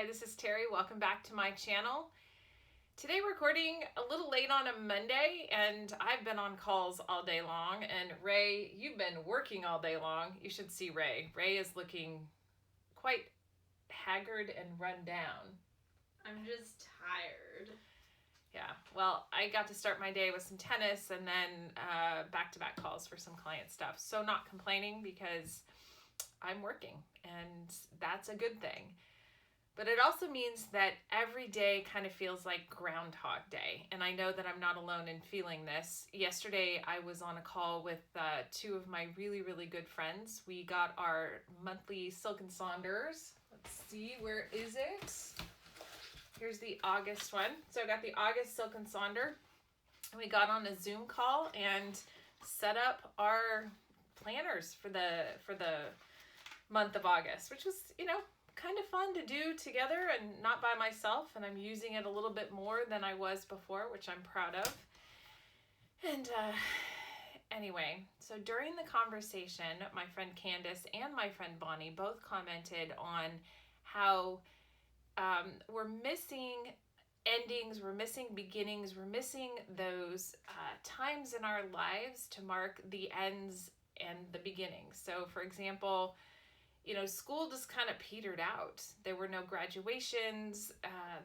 Hi, this is Terry. Welcome back to my channel. Today recording a little late on a Monday, and I've been on calls all day long, and Ray, you've been working all day long. You should see Ray. Ray is looking quite haggard and run down. I'm just tired. Yeah, well, I got to start my day with some tennis and then back-to-back calls for some client stuff. So not complaining because I'm working, and that's a good thing. But it also means that every day kind of feels like Groundhog Day. And I know that I'm not alone in feeling this. Yesterday, I was on a call with two of my really, really good friends. We got our monthly Silk and Sonders. Let's see, where is it? Here's the August one. So I got the August Silk and Sonder. And we got on a Zoom call and set up our planners for the month of August, which was, kind of fun to do together and not by myself. And I'm using it a little bit more than I was before, which I'm proud of. And anyway, so during the conversation, my friend Candace and my friend Bonnie both commented on how we're missing endings, we're missing beginnings, we're missing those times in our lives to mark the ends and the beginnings. So for example, school just kind of petered out. There were no graduations,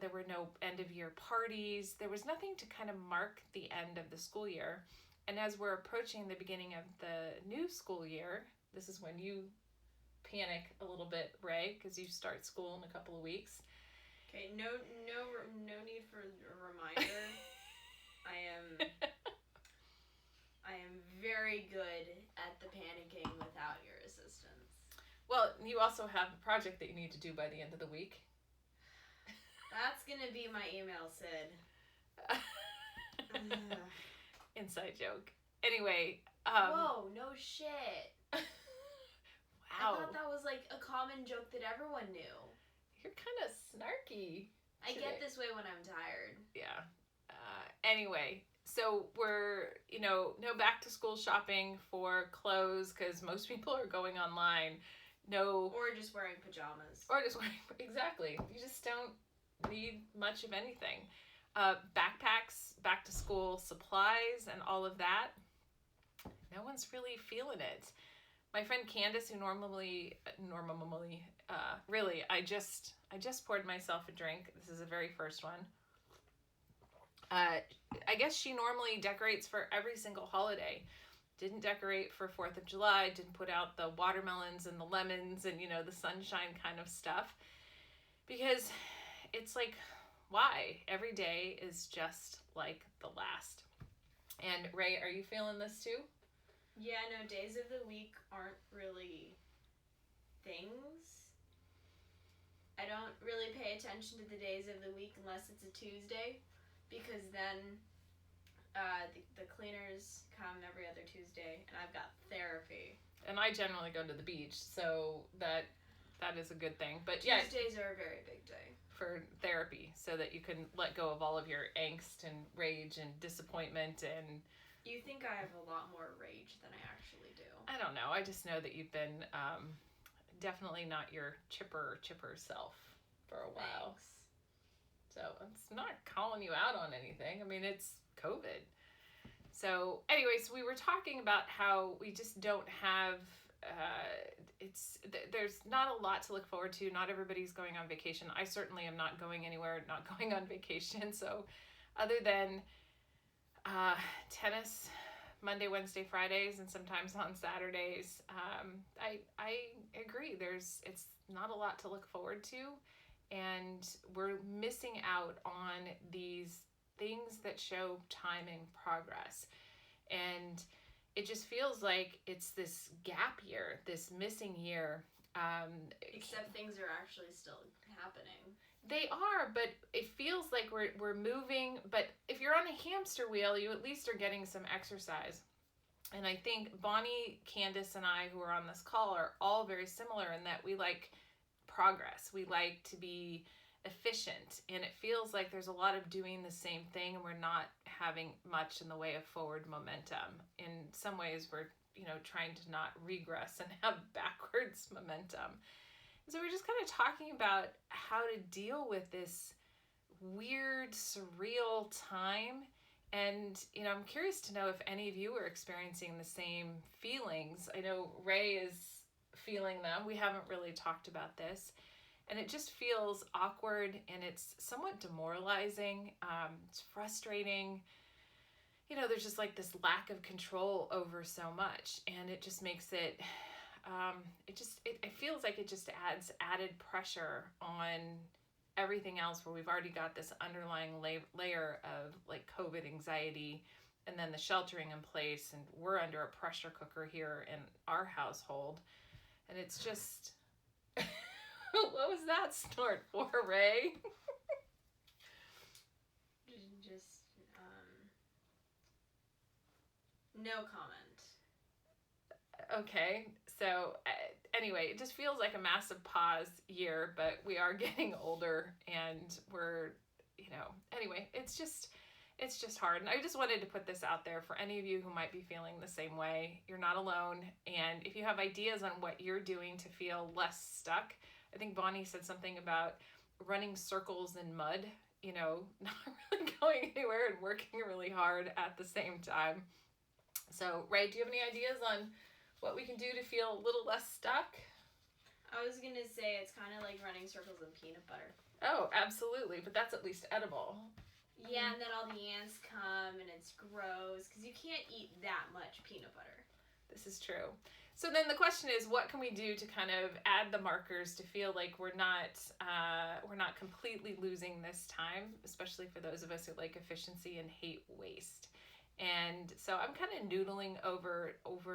there were no end of year parties, there was nothing to kind of mark the end of the school year. And as we're approaching the beginning of the new school year, this is when you panic a little bit, Ray, because you start school in a couple of weeks. Okay, no need for a reminder. I am very good at the panicking without your assistance. Well, you also have a project that you need to do by the end of the week. That's gonna be my email, Sid. Inside joke. Anyway. Whoa, no shit. Wow. I thought that was like a common joke that everyone knew. You're kind of snarky. I get this way when I'm tired. Yeah. Anyway, so we're, no back to school shopping for clothes because most people are going online. No. Or just wearing pajamas. Exactly. You just don't need much of anything. Backpacks, back to school supplies, and all of that. No one's really feeling it. My friend Candace, who normally, really, I just poured myself a drink. This is the very first one. I guess she normally decorates for every single holiday. Didn't decorate for 4th of July, didn't put out the watermelons and the lemons and, the sunshine kind of stuff. Because it's like, why? Every day is just like the last. And Ray, are you feeling this too? Yeah, no, days of the week aren't really things. I don't really pay attention to the days of the week unless it's a Tuesday, because then the cleaners come every other Tuesday, and I've got therapy. And I generally go to the beach, so that is a good thing. But Tuesdays are a very big day for therapy, so that you can let go of all of your angst and rage and disappointment. And you think I have a lot more rage than I actually do. I don't know. I just know that you've been definitely not your chipper self for a while. Thanks. So it's not calling you out on anything. I mean, it's COVID. So anyways, we were talking about how we just don't have, there's not a lot to look forward to. Not everybody's going on vacation. I certainly am not going anywhere, not going on vacation. So other than tennis Monday, Wednesday, Fridays, and sometimes on Saturdays, I agree. It's not a lot to look forward to. And we're missing out on these things that show time and progress. And it just feels like it's this gap year, this missing year. Except things are actually still happening. They are, but it feels like we're moving. But if you're on a hamster wheel, you at least are getting some exercise. And I think Bonnie, Candace, and I, who are on this call, are all very similar in that we like progress. We like to be efficient, and it feels like there's a lot of doing the same thing, and we're not having much in the way of forward momentum. In some ways, we're trying to not regress and have backwards momentum. So we're just kind of talking about how to deal with this weird, surreal time. And, I'm curious to know if any of you are experiencing the same feelings. I know Ray is feeling them. We haven't really talked about this. And it just feels awkward and it's somewhat demoralizing. It's frustrating. There's just like this lack of control over so much. And it just makes it, it feels like it just adds added pressure on everything else, where we've already got this underlying layer of like COVID anxiety and then the sheltering in place, and we're under a pressure cooker here in our household. And it's just, what was that snort for, Ray? Just, no comment. Okay, so anyway, it just feels like a massive pause year, but we are getting older and we're, anyway, it's just hard. And I just wanted to put this out there for any of you who might be feeling the same way. You're not alone. And if you have ideas on what you're doing to feel less stuck, I think Bonnie said something about running circles in mud, not really going anywhere and working really hard at the same time. So, Ray, do you have any ideas on what we can do to feel a little less stuck? I was going to say it's kind of like running circles in peanut butter. Oh, absolutely. But that's at least edible. Yeah, and then all the ants come and it's gross because you can't eat that much peanut butter. This is true. So then the question is, what can we do to kind of add the markers to feel like we're not completely losing this time, especially for those of us who like efficiency and hate waste. And so I'm kind of noodling over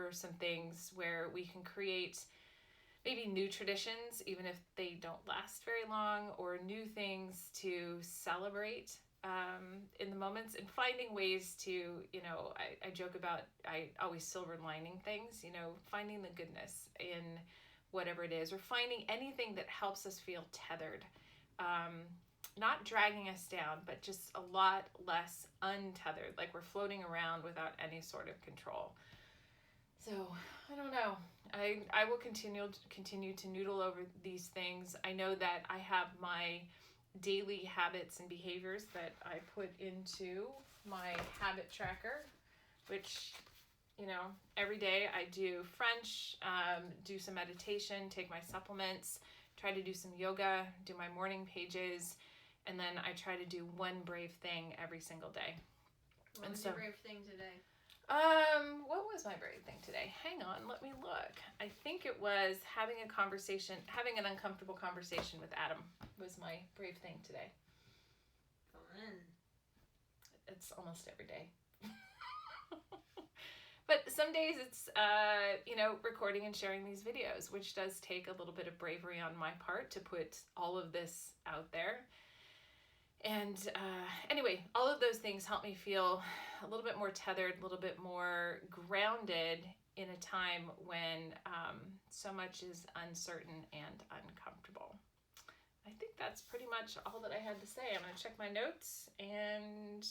some things where we can create maybe new traditions, even if they don't last very long, or new things to celebrate in the moments, and finding ways to, I joke about, I always silver lining things, finding the goodness in whatever it is, or finding anything that helps us feel tethered. Not dragging us down, but just a lot less untethered, like we're floating around without any sort of control. So I don't know. I will continue to noodle over these things. I know that I have my daily habits and behaviors that I put into my habit tracker, which, every day I do French, do some meditation, take my supplements, try to do some yoga, do my morning pages, and then I try to do one brave thing every single day. What was your brave thing today? What was my brave thing today? Hang on, let me look. I think it was having an uncomfortable conversation with Adam was my brave thing today. Fun. It's almost every day. But some days it's, recording and sharing these videos, which does take a little bit of bravery on my part to put all of this out there. And anyway, all of those things help me feel a little bit more tethered, a little bit more grounded in a time when so much is uncertain and uncomfortable. I think that's pretty much all that I had to say. I'm going to check my notes and,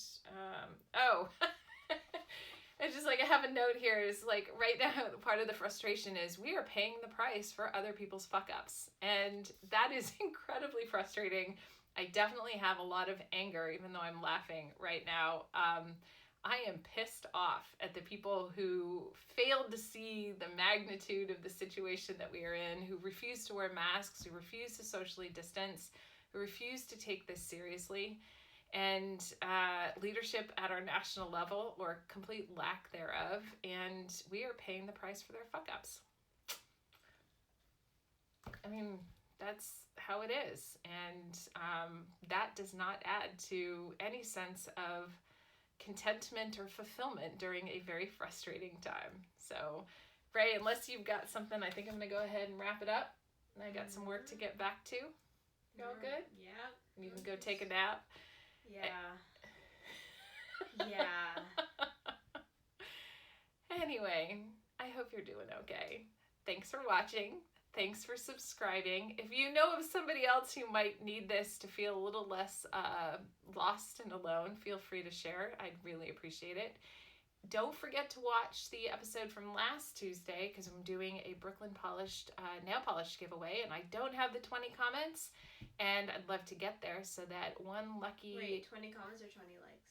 it's just like I have a note here. Is like right now, part of the frustration is we are paying the price for other people's fuck ups. And that is incredibly frustrating. I definitely have a lot of anger, even though I'm laughing right now. I am pissed off at the people who failed to see the magnitude of the situation that we are in, who refuse to wear masks, who refuse to socially distance, who refuse to take this seriously. And leadership at our national level, or complete lack thereof, and we are paying the price for their fuck-ups. I mean, that's how it is, and that does not add to any sense of contentment or fulfillment during a very frustrating time. So, Ray, unless you've got something, I think I'm going to go ahead and wrap it up. And I got some work to get back to. You all good? Yeah. You can go take a nap. Yeah. Anyway, I hope you're doing okay. Thanks for watching. Thanks for subscribing. If you know of somebody else who might need this to feel a little less lost and alone, feel free to share. I'd really appreciate it. Don't forget to watch the episode from last Tuesday because I'm doing a Breukelen Polished nail polish giveaway, and I don't have the 20 comments, and I'd love to get there so that one lucky... Wait, 20 comments or 20 likes?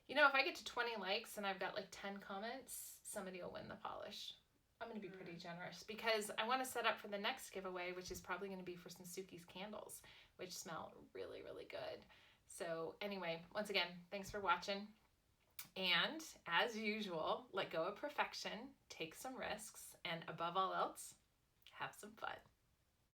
You know, if I get to 20 likes and I've got like 10 comments, somebody will win the polish. I'm going to be pretty generous because I want to set up for the next giveaway, which is probably going to be for some Sukie's candles, which smell really, really good. So anyway, once again, thanks for watching. And as usual, let go of perfection, take some risks, and above all else, have some fun.